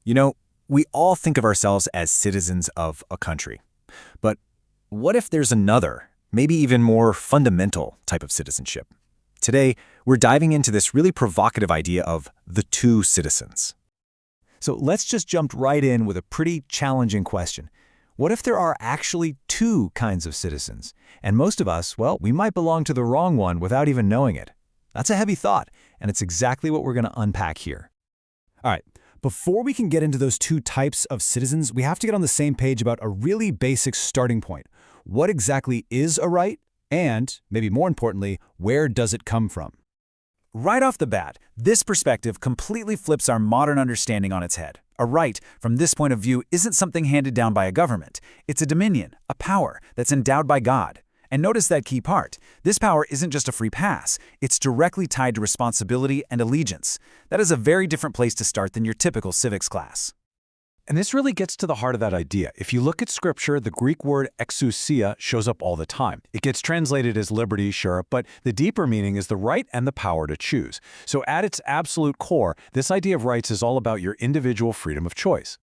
You know, we all think of ourselves as citizens of a country. But what if there's another, maybe even more fundamental type of citizenship? Today, we're diving into this really provocative idea of the two citizens. So let's just jump right in with a pretty challenging question. What if there are actually two kinds of citizens? And most of us, well, we might belong to the wrong one without even knowing it. That's a heavy thought, and it's exactly what we're going to unpack here. All right, before we can get into those two types of citizens, we have to get on the same page about a really basic starting point. What exactly is a right? And, maybe more importantly, where does it come from? Right off the bat, this perspective completely flips our modern understanding on its head. A right, from this point of view, isn't something handed down by a government. It's a dominion, a power that's endowed by God. And notice that key part. This power isn't just a free pass. It's directly tied to responsibility and allegiance. That is a very different place to start than your typical civics class. And this really gets to the heart of that idea. If you look at Scripture, the Greek word exousia shows up all the time. It gets translated as liberty, sure, but the deeper meaning is the right and the power to choose. So at its absolute core, this idea of rights is all about your individual freedom of choice.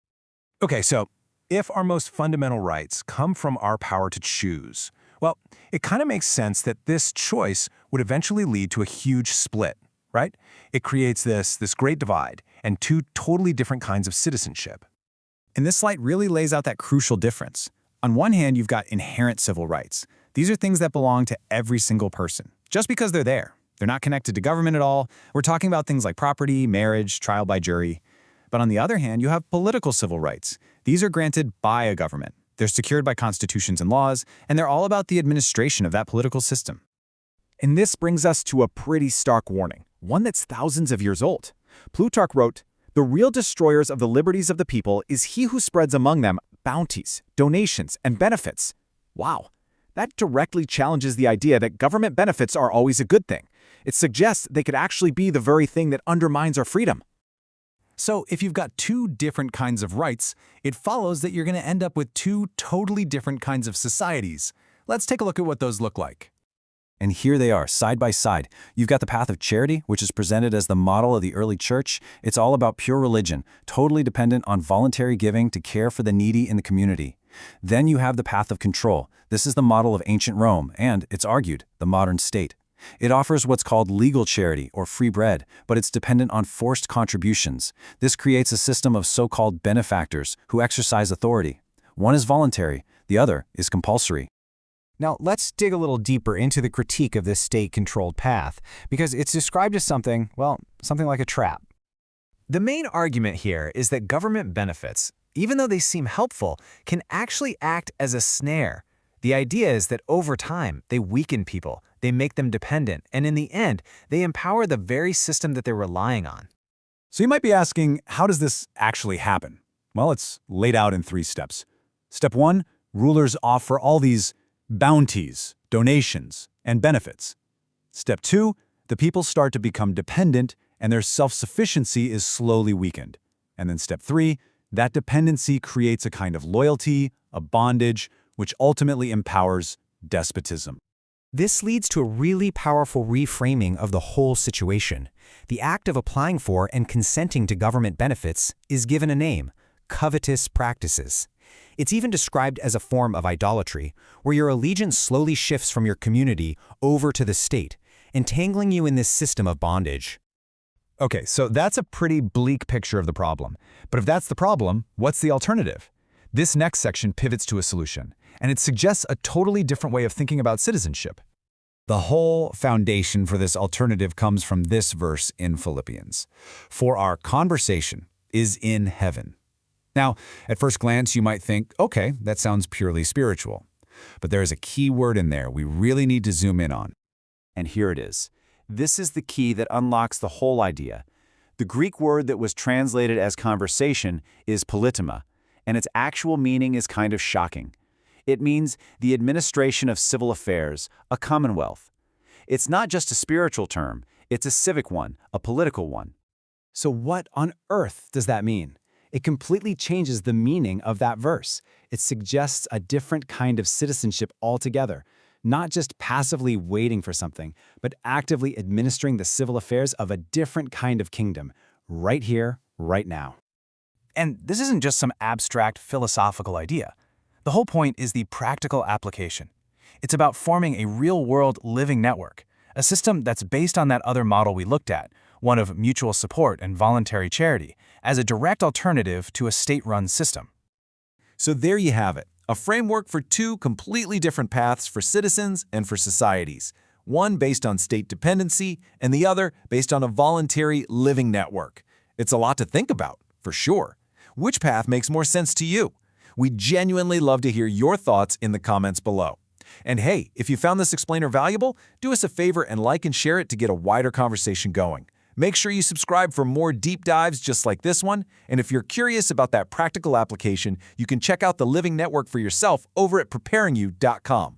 Okay, so if our most fundamental rights come from our power to choose, well, it kind of makes sense that this choice would eventually lead to a huge split, right? It creates this great divide and two totally different kinds of citizenship. And this slide really lays out that crucial difference. On one hand, you've got inherent civil rights. These are things that belong to every single person, just because they're there. They're not connected to government at all. We're talking about things like property, marriage, trial by jury. But on the other hand, you have political civil rights. These are granted by a government. They're secured by constitutions and laws, and they're all about the administration of that political system. And this brings us to a pretty stark warning, one that's thousands of years old. Plutarch wrote, "The real destroyers of the liberties of the people is he who spreads among them bounties, donations, and benefits." Wow, that directly challenges the idea that government benefits are always a good thing. It suggests they could actually be the very thing that undermines our freedom. So if you've got two different kinds of rights, it follows that you're going to end up with two totally different kinds of societies. Let's take a look at what those look like. And here they are, side by side. You've got the path of charity, which is presented as the model of the early church. It's all about pure religion, totally dependent on voluntary giving to care for the needy in the community. Then you have the path of control. This is the model of ancient Rome, and, it's argued, the modern state. It offers what's called legal charity, or free bread, but it's dependent on forced contributions. This creates a system of so-called benefactors who exercise authority. One is voluntary, the other is compulsory. Now, let's dig a little deeper into the critique of this state-controlled path, because it's described as something like a trap. The main argument here is that government benefits, even though they seem helpful, can actually act as a snare. The idea is that over time, they weaken people, they make them dependent, and in the end, they empower the very system that they're relying on. So you might be asking, how does this actually happen? Well, it's laid out in 3 steps. Step 1, rulers offer all these bounties, donations, and benefits. Step 2, the people start to become dependent and their self-sufficiency is slowly weakened. And then step 3, that dependency creates a kind of loyalty, a bondage, which ultimately empowers despotism. This leads to a really powerful reframing of the whole situation. The act of applying for and consenting to government benefits is given a name: covetous practices. It's even described as a form of idolatry, where your allegiance slowly shifts from your community over to the state, entangling you in this system of bondage. Okay, so that's a pretty bleak picture of the problem. But if that's the problem, what's the alternative? This next section pivots to a solution, and it suggests a totally different way of thinking about citizenship. The whole foundation for this alternative comes from this verse in Philippians. "For our conversation is in heaven." Now, at first glance, you might think, okay, that sounds purely spiritual. But there is a key word in there we really need to zoom in on. And here it is. This is the key that unlocks the whole idea. The Greek word that was translated as conversation is politema, and its actual meaning is kind of shocking. It means the administration of civil affairs, a commonwealth. It's not just a spiritual term, it's a civic one, a political one. So what on earth does that mean? It completely changes the meaning of that verse. It suggests a different kind of citizenship altogether, not just passively waiting for something, but actively administering the civil affairs of a different kind of kingdom, right here, right now. And this isn't just some abstract philosophical idea. The whole point is the practical application. It's about forming a real-world living network, a system that's based on that other model we looked at, one of mutual support and voluntary charity, as a direct alternative to a state-run system. So there you have it, a framework for two completely different paths for citizens and for societies, one based on state dependency and the other based on a voluntary living network. It's a lot to think about, for sure. Which path makes more sense to you? We'd genuinely love to hear your thoughts in the comments below. And hey, if you found this explainer valuable, do us a favor and like and share it to get a wider conversation going. Make sure you subscribe for more deep dives just like this one, and if you're curious about that practical application, you can check out the Living Network for yourself over at preparingyou.com.